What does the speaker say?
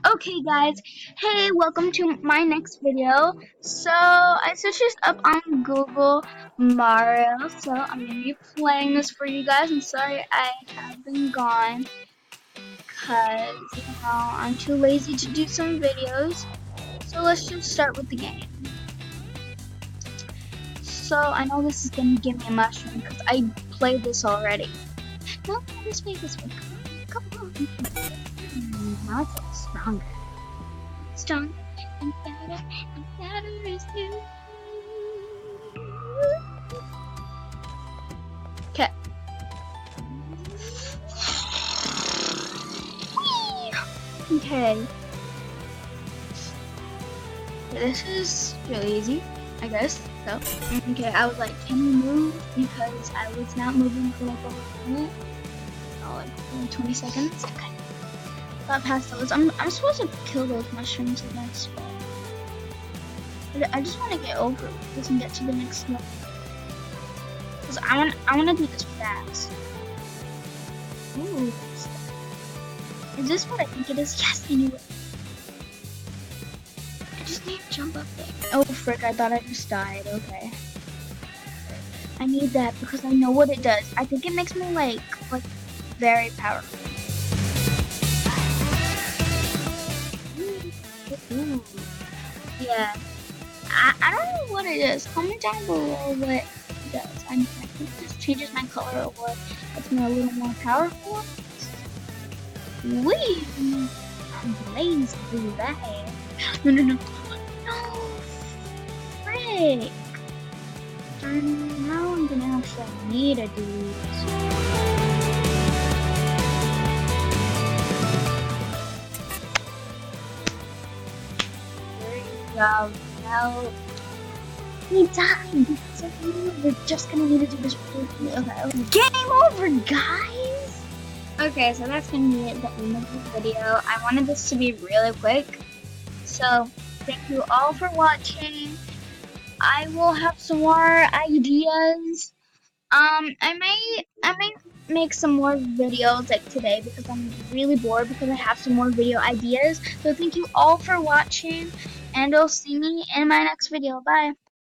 Okay guys, hey, welcome to my next video. So I searched this up on Google Mario, so I'm gonna be playing this for you guys. I'm sorry I have been gone because I'm too lazy to do some videos. So let's just start with the game. So I know this is gonna give me a mushroom because I played this already. No, this way, this way. Come on. Now I feel stronger. Stronger and better is you. Okay. Okay. This is really easy, I guess. So, okay, I was like, can you move? Because I was not moving for like a whole minute. Oh, like 20 seconds. Okay. Got past those. I'm supposed to kill those mushrooms, I guess. But I just want to get over this and get to the next level. Cause I want to do this fast. Ooh. Is this what I think it is? Yes, I knew it. I just need to jump up there. Oh frick! I thought I just died. Okay. I need that because I know what it does. I think it makes me like very powerful. Ooh. Yeah. I don't know what it is. Comment down below what it does. I think this changes my color or what makes me a little more powerful. Wee! Blaze do that. No, no, no. No! Frick! Now I'm gonna actually need to do this. There you go. Now we died. So we're just gonna need to do this. Okay. Game over, guys. Okay, so that's gonna be the end of the video. I wanted this to be really quick. So thank you all for watching. I will have some more ideas. I might make some more videos like today because I'm really bored because I have some more video ideas. So thank you all for watching, and you'll see me in my next video. Bye.